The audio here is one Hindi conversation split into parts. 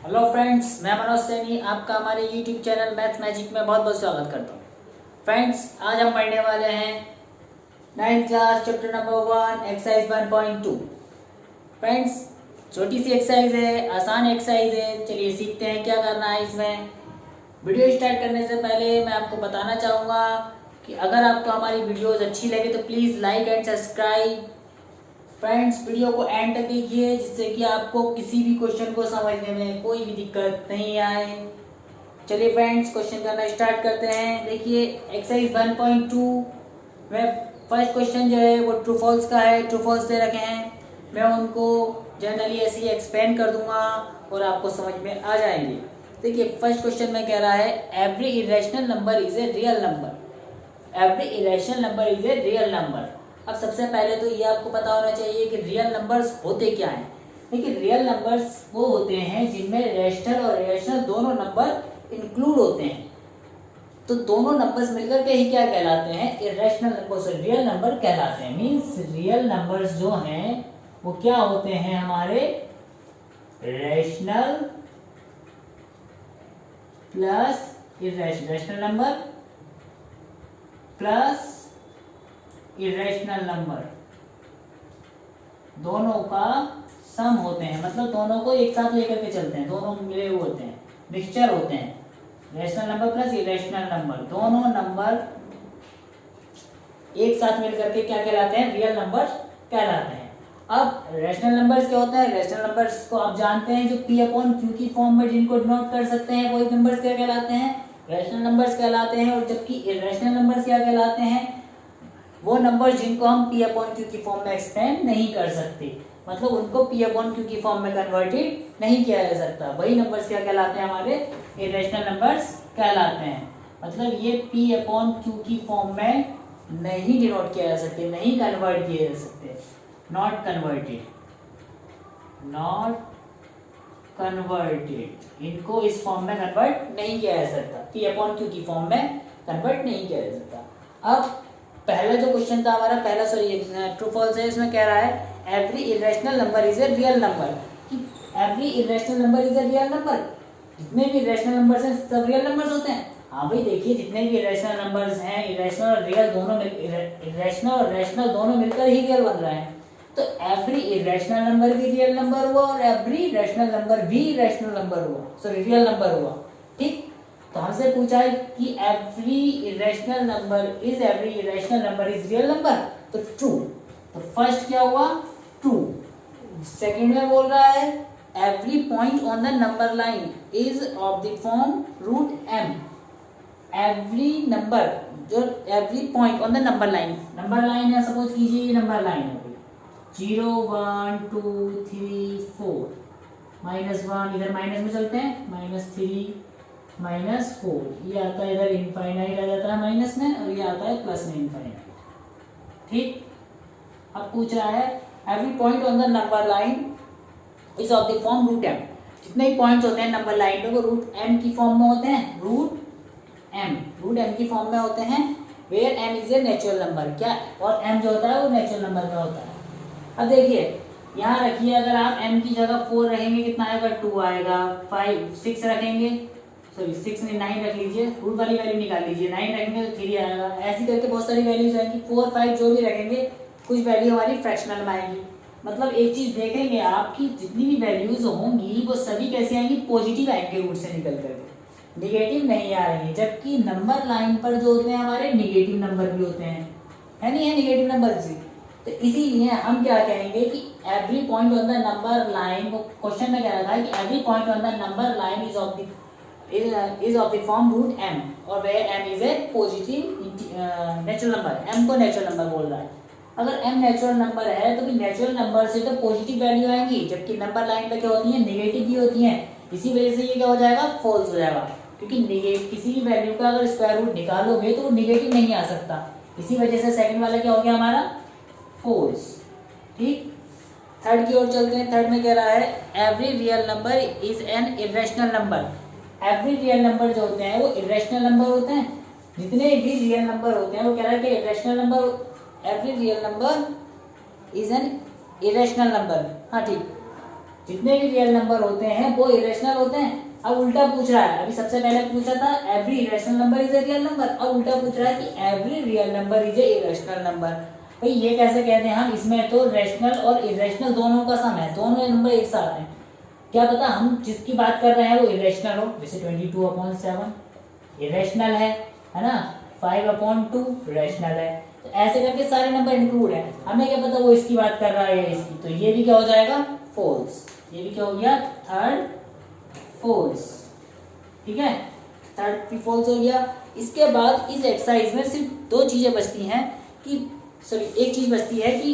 हेलो फ्रेंड्स, मैं मनोज सैनी आपका हमारे यूट्यूब चैनल मैथ मैजिक में बहुत बहुत स्वागत करता हूँ। फ्रेंड्स, आज हम पढ़ने वाले हैं 9th class chapter number 1 exercise 1.2। Friends, छोटी सी एक्सरसाइज है, आसान एक्सरसाइज है। चलिए सीखते हैं क्या करना है इसमें। वीडियो स्टार्ट करने से पहले मैं आपको बताना चाहूँगा कि अगर आपको हमारी वीडियोज़ अच्छी लगे तो please like and subscribe. Friends, video को एंड तक देखिए जिससे कि आपको किसी भी क्वेश्चन को समझने में कोई भी दिक्कत नहीं आए। चलिए फ्रेंड्स, क्वेश्चन करना स्टार्ट करते हैं। देखिए एक्सरसाइज 1.2 में फर्स्ट क्वेश्चन जो है वो ट्रू फॉल्स का है। ट्रू फॉल्स दे रखे हैं, मैं उनको जनरली ऐसे ही एक्सप्लेन कर दूंगा और आपको समझ में आ जाएंगे। देखिए फर्स्ट क्वेश्चन में कह रहा है every irrational number is a real number. Every irrational number is a real number. अब सबसे पहले तो ये आपको पता होना चाहिए कि रियल नंबर्स होते क्या हैं। देखिए रियल नंबर्स वो होते हैं जिनमें रैशनल और इरेशनल दोनों नंबर इंक्लूड होते हैं। तो दोनों नंबर्स मिलकर के ही क्या कहलाते हैं? इरेशनल नंबर से रियल नंबर कहलाते हैं। मींस रियल नंबर्स जो हैं वो क्या होते हैं? हमारे rational plus irrational number plus irrational number दोनों का सम होते हैं। मतलब दोनों को एक साथ लेकर के चलते हैं, दोनों मिले हुए होते हैं, मिक्सचर होते हैं। Rational number plus irrational number, दोनों नंबर एक साथ मिलकर के क्या कहलाते हैं? रियल नंबर कहलाते हैं। अब रैशनल नंबर्स क्या होता है? रैशनल नंबर्स को आप जानते हैं, जो पी अपॉन क्यू की फॉर्म में जिनको डिनोट कर सकते हैं वही नंबर्स क्या कहलाते हैं? रैशनल नंबर्स कहलाते हैं। और जबकि इरेशनल नंबर्स क्या कहलाते हैं? वो नंबर जिनको हम पी अपॉन क्यू की फॉर्म में एक्सपेंड नहीं कर सकते, मतलब उनको पी अपॉन क्यू की फॉर्म में कन्वर्टेड नहीं किया जा सकता, वही नंबर्स क्या कहलाते हैं? हमारे इरेशनल नंबर्स कहलाते हैं। मतलब ये पी अपॉन क्यू की फॉर्म में नहीं डिनोट किया जा सकते, नहीं कन्वर्ट किए जा सकते। नॉट कन्वर्टेड, नॉट कन्वर्टेड, इनको इस फॉर्म में कन्वर्ट नहीं किया जा सकता, पी अपॉन क्यू की फॉर्म में कन्वर्ट नहीं किया जा सकता। अब पहला जो क्वेश्चन था हमारा, पहला सॉरी ट्रू फॉल्स है, इसमें कह रहा है every irrational number is a real number. कि every irrational number is a real number, जितने भी इरेशनल नंबर्स हैं सब रियल नंबर्स होते हैं। हाँ भाई देखिए, जितने भी इरेशनल नंबर्स हैं, इरेशनल और रियल दोनों इरेशनल और रैशनल दोनों मिलकर ही रियल बन रहे हैं। तो एवरी इरेशनल नंबर भी रियल नंबर हुआ और एवरी रैशनल नंबर भी रैशनल नंबर हुआ, सॉरी रियल नंबर हुआ। ठीक, तो हमसे पूछा है कि every irrational number is real number, तो ट्रू। तो फर्स्ट क्या हुआ? ट्रू। सेकंड में बोल रहा है every point on the number line is of the form root m. Every number, जो every point on the number line है, सपोज कीजिए ये नंबर लाइन है 0 1 2 3 4, -1 इधर माइनस में चलते हैं, -3 -4, ये आता है इधर इनफाइनाइट आ जाता है माइनस में, और ये आता है प्लस में इनफाइनाइट। ठीक, अब पूछ रहा है every point on the number line is of the form root M. जितने भी पॉइंट्स होते हैं नंबर लाइन पे वो रूट एम की फॉर्म में होते हैं, रूट एम की फॉर्म में होते हैं। Where M is a natural number, क्या, और एम जो होता है वो नेचुरल नंबर में होता है। अब देखिए यहाँ रखिए, अगर आप m की जगह 4 रखेंगे कितना आएगा? 2 आएगा। 5 6 रखेंगे, सॉरी 6 नहीं 9 रख लीजिए, रूट वाली वैल्यू निकाल लीजिए, 9 रखेंगे तो 3 आएगा। ऐसे करके बहुत सारी वैल्यूज आएंगी, 4 5 जो भी रखेंगे कुछ वैल्यू हमारी फ्रैक्शनल में आएगी। मतलब एक चीज देखेंगे आपकी जितनी भी वैल्यूज होंगी वो सभी कैसे आएंगी? पॉजिटिव आएंगे रूट से निकल करके, निगेटिव नहीं आ रही है। जबकि नंबर लाइन पर जो होते हैं हमारे निगेटिव नंबर भी होते हैं, है नहीं है निगेटिव नंबर जी। तो इसीलिए हम क्या कहेंगे कि every point on the number line, वो क्वेश्चन में कह रहा था कि every point on the number line is of the form root m, और where M is a positive natural number. M को नेचुरल नंबर बोल रहा है। अगर एम नेचुरल नंबर है तो भी नेचुरल नंबर से तो पॉजिटिव वैल्यू आएंगी, जबकि नंबर लाइन पे क्या होती है? नेगेटिव भी होती हैं। इसी वजह से ये क्या हो जाएगा? फॉल्स हो जाएगा, क्योंकि किसी भी वैल्यू का अगर स्क्वायर रूट निकालोगे तो वो निगेटिव नहीं आ सकता। इसी वजह से सेकंड वाला क्या हो गया हमारा? फॉल्स। ठीक, थर्ड की ओर चलते हैं। थर्ड में कह रहा है every real number is an irrational number. Every real number जो होते हैं वो इरेशनल नंबर होते हैं। जितने भी रियल नंबर होते हैं वो कह रहा है कि irrational number, every real number is an irrational number. हाँ ठीक, जितने भी रियल नंबर होते हैं वो इरेशनल होते हैं। अब उल्टा पूछ रहा है, अभी सबसे पहले पूछा था every irrational number is a real number, अब उल्टा पूछ रहा है कि every real number is A irrational number. भाई ये कैसे कहते हैं हम, इसमें तो रैशनल और इरेशनल दोनों का सम है, दोनों नंबर एक साथ हैं। क्या पता हम जिसकी बात कर रहे हैं वो इरेशनल हो, जैसे 22/7 इरेशनल है ना, 5/2 रैशनल है, तो ऐसे करके सारे नंबर इंक्लूड है। हमें क्या पता वो इसकी बात कर रहा है या इसकी, तो ये भी क्या हो जाएगा फॉल्स। ये भी क्या हो गया थर्ड फॉल्स। ठीक है, थर्ड भी फॉल्स हो गया। इसके बाद इस एक्सरसाइज में सिर्फ दो चीजें बचती हैं कि सॉरी एक चीज बचती है कि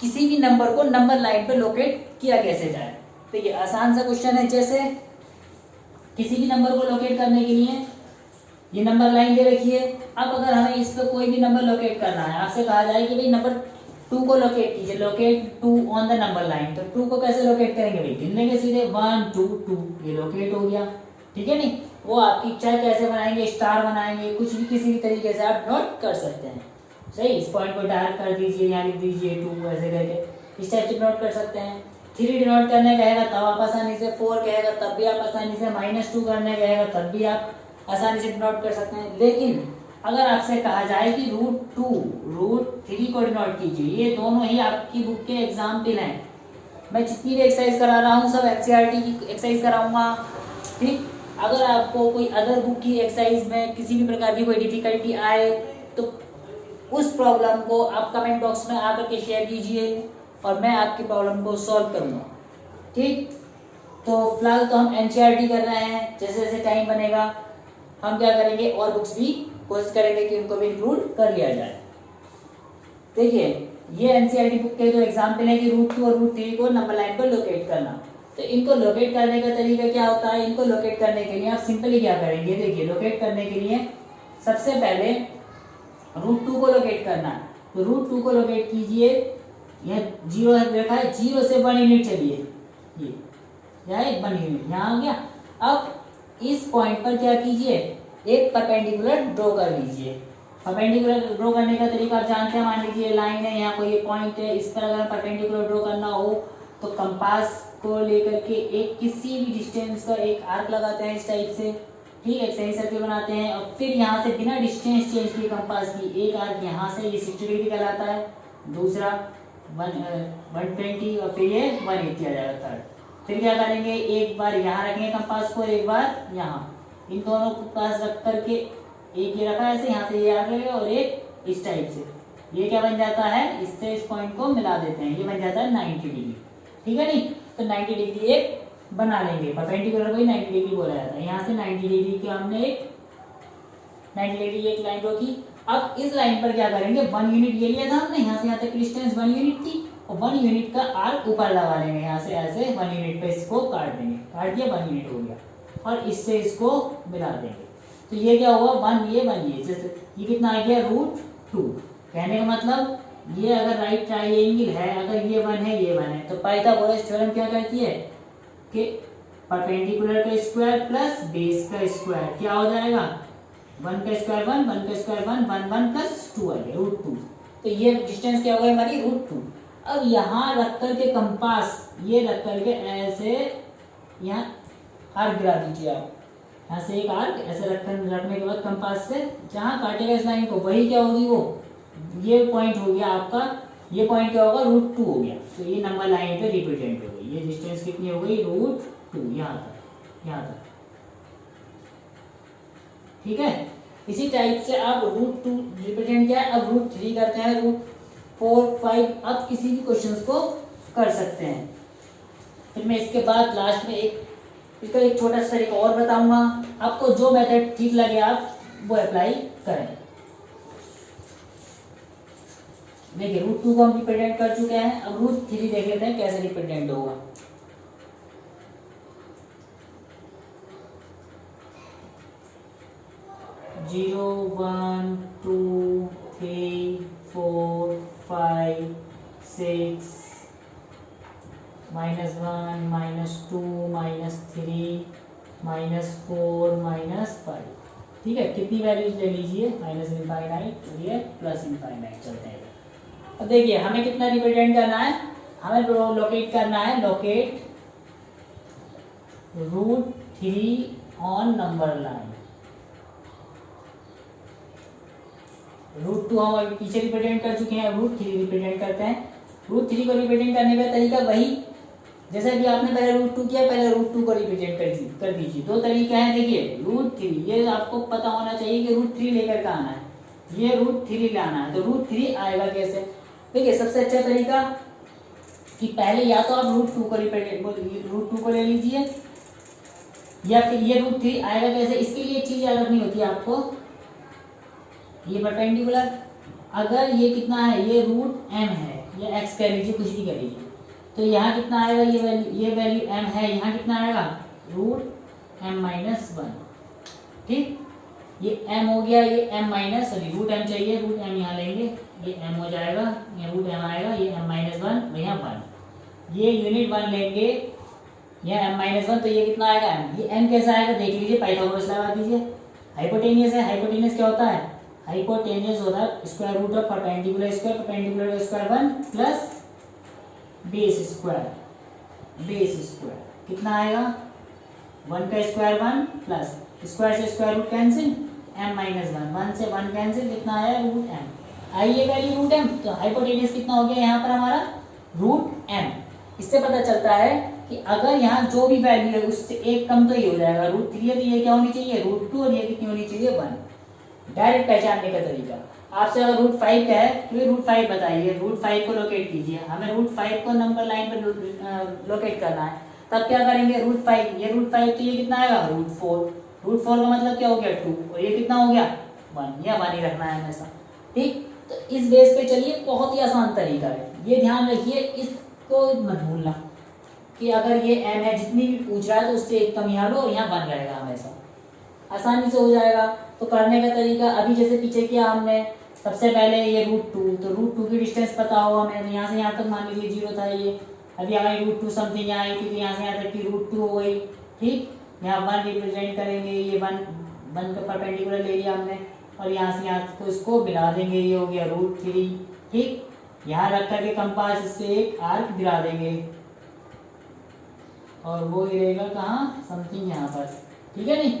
किसी भी नंबर को नंबर लाइन पे लोकेट किया कैसे जाए। तो ये आसान सा क्वेश्चन है, जैसे किसी भी नंबर को लोकेट करने के लिए ये नंबर लाइन दे रखी है। अब अगर हमें इस पे कोई भी नंबर लोकेट करना है, आपसे कहा जाए कि भाई नंबर 2 को लोकेट कीजिए, locate 2 on the number line, तो 2 को कैसे लोकेट करेंगे भाई, गिन लेंगे सीधे 1 2 2, ये लोकेट हो गया। ठीक है, नहीं वो आपकी इच्छा है कैसे बनाएंगे, स्टार बनाएंगे, कुछ भी किसी भी तरीके से आप नोट कर सकते हैं। सही, इस पॉइंट को डार्क कर दीजिए, यहाँ लिख दीजिए 2 ऐसे करके, इस टाइप से नोट कर सकते हैं। 3 डिनोट करने कहेगा तब आप आसानी से, 4 कहेगा तब भी आप आसानी से, -2 करने कहेगा तब भी आप आसानी से डिनोट कर सकते हैं। लेकिन अगर आपसे कहा जाए कि √2 √3 को डिनोट कीजिए, ये दोनों ही आपकी बुक के एग्जाम्पल हैं। मैं जितनी भी एक्सरसाइज करा रहा हूँ सब एनसीईआरटी की एक्सरसाइज कराऊंगा। ठीक, अगर आपको कोई अदर बुक की एक्सरसाइज में किसी भी प्रकार की कोई डिफिकल्टी आए तो उस प्रॉब्लम को आप कमेंट बॉक्स में आकर के शेयर कीजिए और मैं आपकी प्रॉब्लम को सॉल्व करूंगा। ठीक, तो फिलहाल तो हम एनसीईआरटी कर रहे हैं, जैसे जैसे टाइम बनेगा हम क्या करेंगे और बुक्स भी कोशिश करेंगे कि उनको भी इंक्लूड कर लिया जाए। देखिए ये एनसीईआरटी बुक के जो एग्जाम्पल है कि √2 और √3 को नंबर लाइन पर लोकेट करना। तो इनको लोकेट करने का तरीका क्या होता है, इनको लोकेट करने के लिए आप सिंपली क्या करेंगे, देखिए लोकेट करने के लिए सबसे पहले √2 को लोकेट करना है, तो √2 को लोकेट कीजिए, यह 0 है देखा है, 0 से 1 यूनिट चलिए, ये यहाँ 1 यूनिट यहाँ आ गया। अब इस पॉइंट पर क्या कीजिए, एक परपेंडिकुलर ड्रॉ कर लीजिए। परपेंडिकुलर ड्रॉ करने का तरीका आप जानते हैं, मान लीजिए लाइन है, यहाँ कोई पॉइंट है, इस पर अगर परपेंडिकुलर ड्रॉ करना हो तो कंपास को लेकर के एक किसी भी डिस्टेंस का एक आर्क लगाते हैं इस टाइप से। ठीक है, सही सर्किल बनाते हैं और फिर यहाँ से बिना डिस्टेंस चेंज किए कंपास की एक आर्क यहाँ से, ये 60 डिग्री कहलाता है, दूसरा 120 और फिर ये 180 आ जाएगा थर्ड। फिर क्या करेंगे, एक बार यहाँ रखेंगे कंपास को, एक बार यहाँ, इन दोनों को पास रख करके एक ये रखा ऐसे, यहाँ से ये आ गया और एक इस टाइप से, ये क्या बन जाता है, इससे इस पॉइंट को मिला देते हैं, ये बन जाता है 90 डिग्री। ठीक है, नहीं तो 90 डिग्री एक बना लेंगे, परपेंडिकुलर को ही 90 डिग्री बोला जाता है। यहाँ से 90 डिग्री की हमने एक 90 डिग्री एक लाइन ड्रॉ की। अब इस लाइन पर क्या करेंगे, 1 यूनिट ये लिया था हमने, यहाँ से यहाँ तक डिस्टेंस 1 यूनिट थी और 1 यूनिट का आर्क ऊपर लगा लेंगे, यहाँ से ऐसे 1 यूनिट पे इसको काट देंगे, काट दिया 1 यूनिट हो गया और इससे इसको मिला देंगे। तो ये क्या हुआ 1 ये 1 ये, जैसे ये कितना आ गया √2। कहने का मतलब ये अगर राइट ट्राइएंगल है, अगर ये 1 है ये 1 है, तो पाइथागोरस थ्योरम क्या कहती है कि परपेंडिकुलर का स्क्वायर प्लस बेस का स्क्वायर क्या हो जाएगा, 1 का स्क्वायर 1, 1 का स्क्वायर 1, 1 1 प्लस 2 आ गया √2। तो ये डिस्टेंस क्या हो गई हमारी √2। अब यहाँ रख करके कंपास ये रख करके ऐसे यहाँ आर्क गिरा दीजिए आप, यहाँ से एक आर्क ऐसे रखने के बाद कंपास से जहाँ काटेगा इस लाइन को वही क्या होगी, वो ये पॉइंट हो गया आपका, ये पॉइंट क्या होगा √2 हो गया। तो ये नंबर लाइन पे रिप्रेजेंट हो गई, ये डिस्टेंस कितनी हो गई √2 यहाँ तक, यहाँ तक। ठीक है, इसी टाइप से आप √2 रिप्रेजेंट किया, अब √3 करते हैं, √4 5 आप किसी भी क्वेश्चंस को कर सकते हैं। फिर मैं इसके बाद लास्ट में इसका एक छोटा सा तरीका और बताऊंगा, आपको जो मेथड ठीक लगे आप वो अप्लाई करें। देखिए √2 को हम रिप्रेजेंट कर चुके हैं, अब √3 देख लेते हैं कैसे रिप्रेजेंट होगा। जीरो 1 2 3 4 5 6 -1 -2 -3 -4 -5। ठीक है, कितनी वैल्यूज ले लीजिए, -∞ ये +∞ चलते हैं। अब देखिए हमें कितना रिप्रेजेंट करना है, हमें लोकेट करना है, लोकेट √3 ऑन नंबर लाइन। √2 हम अभी पीछे रिप्रेजेंट कर चुके हैं, √3 रिप्रेजेंट करते हैं। √3 को रिप्रेजेंट करने का तरीका वही जैसे कि आपने पहले √2 किया, पहले √2 को रिप्रेजेंट कर दीजिए। दो तरीके हैं, देखिए √3, ये आपको पता होना चाहिए कि √3 लेकर के आना है, ये √3 लाना है, तो √3 आएगा कैसे? देखिए सबसे अच्छा तरीका कि पहले या तो आप √2 को ले लीजिए, या फिर ये √3 आएगा कैसे? इसके लिए एक चीज याद रखनी होती है आपको, ये परपेंडिकुलर, अगर ये कितना है, ये √m है, या x कह लीजिए, कुछ भी कर लीजिए, तो यहाँ कितना आएगा, ये वैल्यू m है, यहाँ कितना आएगा √m-1, ठीक, ये m हो गया, ये √m चाहिए, √m यहाँ लेंगे, ये m हो जाएगा, ये √m आएगा, ये m-1, यहाँ 1, ये यूनिट 1 लेंगे, यह m-1, तो ये कितना आएगा m, ये m कैसा आएगा देख लीजिए, पाइथागोरस लगा दीजिए, हाइपोटेनियस है, हाइपोटेनियस क्या होता है, हाइपोटेनियस होता है square root of perpendicular square, perpendicular का स्क्वायर 1 प्लस बेस स्क्वायर, कितना आएगा 1 का स्क्वायर 1 प्लस स्क्वायर से स्क्वायर रूट कैंसिल, m-1, 1 से 1 कैंसिल, कितना आया √m, आइए वैल्यू √m, तो हाइपोटेनियस कितना हो गया यहाँ पर हमारा √m। इससे पता चलता है कि अगर यहाँ जो भी वैल्यू है उससे एक कम तो ये हो जाएगा, √3 है तो ये क्या होनी चाहिए √2, और ये कितनी होनी चाहिए 1। डायरेक्ट पहचानने का तरीका, आपसे अगर √5 का है तो ये √5 बताइए, √5 को लोकेट कीजिए, हमें √5 को नंबर लाइन पर लोकेट करना है, तब क्या करेंगे √5, ये √5 तो ये कितना आएगा √4 का मतलब क्या हो गया 2, और ये कितना हो गया 1, या 1 ही रखना है हमेशा, ठीक। तो इस बेस पे चलिए, बहुत ही आसान तरीका है, ये ध्यान रखिए, इसको मत भूलना कि अगर ये m है, जितनी भी पूछ रहा है तो उससे एक कम यहाँ लो, और यहाँ 1 रहेगा हमेशा, आसानी से हो जाएगा। तो करने का तरीका अभी जैसे पीछे किया हमने, सबसे पहले ये √2, तो √2 की डिस्टेंस पता हो हमें, यहाँ से यहाँ तक मान लीजिए 0 था, ये अभी हमारी √2 समथिंग यहाँ आई थी, तो यहाँ से यहाँ तक की √2 हो गई, ठीक। यहाँ 1 रिप्रेजेंट करेंगे, ये 1 का परपेंडिकुलर ले लिया हमने, और यहाँ से यहाँ को इसको मिला देंगे, ये हो गया √3, ठीक। यहाँ रख करके कंपास से एक आर्क गिरा देंगे, और वो गिरेगा कहाँ, समथिंग यहाँ पर, ठीक है नहीं,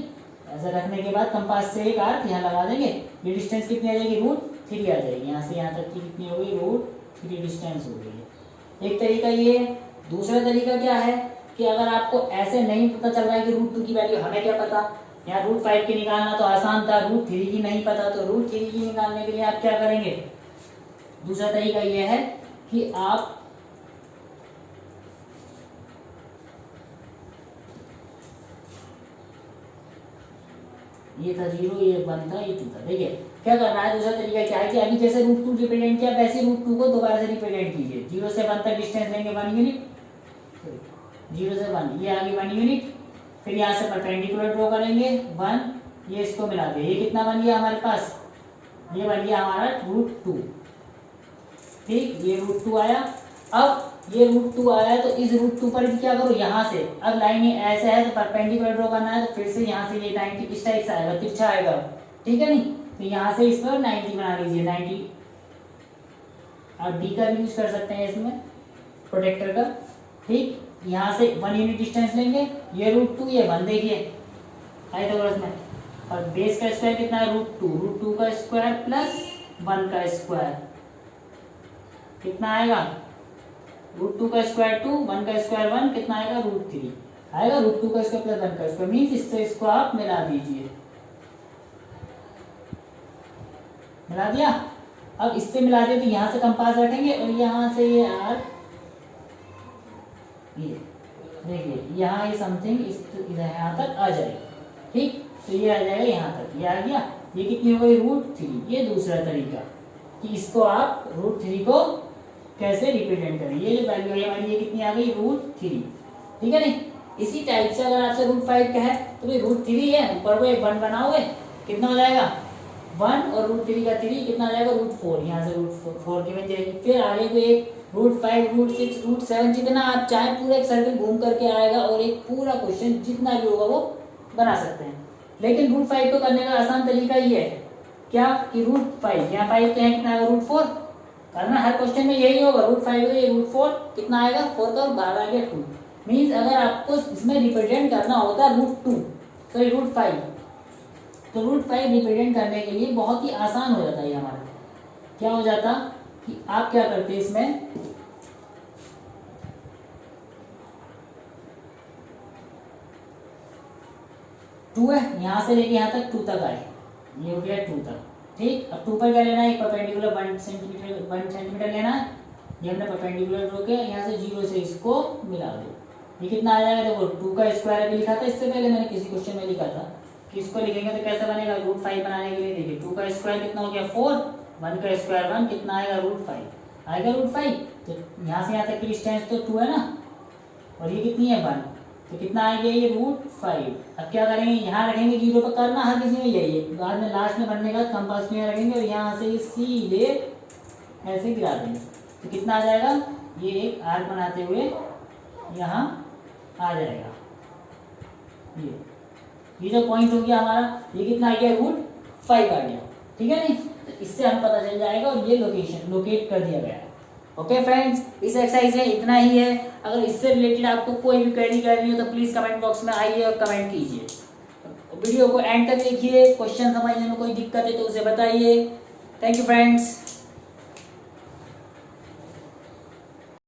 ऐसा रखने के बाद कंपास से एक आर्क यहाँ लगा देंगे, ये डिस्टेंस कितनी आ जाएगी √3 आ जाएगी, यहाँ से यहाँ तक की कितनी हो गई √3 डिस्टेंस हो गई है। एक तरीका ये है। दूसरा तरीका क्या है कि अगर आपको ऐसे नहीं पता चल रहा है कि √2 की वैल्यू हमें क्या पता, यहाँ √5 की निकालना तो आसान था, √3 की नहीं पता, तो √3 की निकालने के लिए आप क्या करेंगे, दूसरा तरीका ये है कि आप ये था 0, ये 1 था, ये 2 था, देखिए क्या करना है। दूसरा तरीका क्या है कि अभी जैसे √2 रिप्रेजेंट किया, वैसे √2 को दोबारा से रिप्रेजेंट कीजिए, 0 से 1 तक डिस्टेंस लेंगे 1 यूनिट, 0 से 1 ये आगे 1 यूनिट, फिर यहाँ से परपेंडिकुलर ड्रॉ करेंगे 1, ये इसको मिला दे, ये कितना बन गया हमारे पास, ये बन गया हमारा √2, ठीक, ये √2 आया। अब ये √2 आया तो इस √2 पर भी क्या करो, यहाँ से अब लाइन ये ऐसे है तो परपेंडिकुलर ड्रॉ करना है, तो फिर से यहाँ से ये 90 इस टाइप से आएगा, तिरछा आएगा, ठीक है नहीं, तो यहाँ से इस पर 90 बना लीजिए, 90, आप डी का यूज कर सकते हैं इसमें प्रोटेक्टर का, ठीक। यहाँ से 1 यूनिट डिस्टेंस लेंगे, ये √2, ये 1, देखिए पाइथागोरस में, और बेस का स्क्वायर कितना है √2 का स्क्वायर प्लस 1 का स्क्वायर, कितना आएगा √2 का स्क्वायर 2, 1 का स्क्वायर 1, कितना आएगा √3 आएगा, √2 का स्क्वायर प्लस 1 का स्क्वायर, मीन्स इससे इसको आप मिला दीजिए, मिला दिया। अब इससे मिला दिया तो यहाँ से कंपास रखेंगे, और यहाँ से ये आर्क, ये देखिए यहाँ ये समथिंग इधर यहाँ तक आ जाएगा, ठीक, तो ये आ जाएगा यहाँ तक, ये आ गया, ये कितनी हो गई √3। ये दूसरा तरीका कि इसको आप √3 को कैसे रिप्रेजेंट करें, ये जो वैल्यू है हमारी ये कितनी आ गई √3, ठीक है नहीं। इसी टाइप से अगर आपसे √5 का है तो भाई √3 है, ऊपर को एक 1 बनाओगे, कितना हो जाएगा 1, और √3 का 3 कितना आ जाएगा √4, यहाँ से √4 की बन जाएगी, फिर आगे को एक √5, √6, √7, जितना आप चाहे पूरा एक सर्कल घूम करके आएगा, और एक पूरा क्वेश्चन जितना भी होगा वो बना सकते हैं। लेकिन √5 को करने का आसान तरीका ये है क्या कि √5, यहाँ 5 तो है, कितना आएगा √4, करना हर क्वेश्चन में यही होगा, √5 है, ये √4 कितना आएगा, 4 का 12 आ गया 2। मीन्स अगर आपको इसमें रिप्रेजेंट करना होता है √2 सॉरी √5, तो √5 रिप्रेजेंट करने के लिए बहुत ही आसान हो जाता है ये हमारा। क्या हो जाता कि आप क्या करते इसमें, टू है यहाँ से लेके यहाँ तक 2 तक आए, ये हो गया 2 तक, ठीक। अब 2 पर क्या लेना है, एक परपेंडिकुलर 1 सेंटीमीटर लेना है, ये हमने परपेंडिकुलर ड्रॉ किया, यहाँ से 0 से इसको मिला दो, ये कितना आ जाएगा, देखो 2 का स्क्वायर अभी लिखा था, इससे पहले मैंने किसी क्वेश्चन में लिखा था कि इसको लिखेंगे तो कैसे बनेगा, √5 बनाने के लिए देखिए 2 का स्क्वायर कितना हो गया 4, 1 का स्क्वायर 1, कितना आएगा √5 आएगा √5। तो यहाँ से यहाँ तक की डिस्टेंस तो 2 है ना, और ये कितनी है 1, तो कितना आएगा ये √5। अब क्या करेंगे, यहाँ रखेंगे 0 पर, करना हर किसी में यही है, बाद में लास्ट में बनने का कंपास में रखेंगे और यहाँ से सीधे ऐसे गिरा देंगे, तो कितना आ जाएगा, ये एक आर्क बनाते हुए यहाँ आ जाएगा, ये जो पॉइंट हो गया हमारा, ये कितना आ गया √5 आ गया, ठीक है नहीं, तो इससे हम पता चल जाएगा और ये लोकेशन लोकेट कर दिया गया है। ओके फ्रेंड्स, इस एक्सरसाइज में इतना ही है। अगर इससे रिलेटेड आपको कोई भी क्वेरी करनी हो तो प्लीज़ कमेंट बॉक्स में आइए और कमेंट कीजिए। वीडियो को एंड तक देखिए, क्वेश्चन समझने में कोई दिक्कत है तो उसे बताइए। Thank you friends.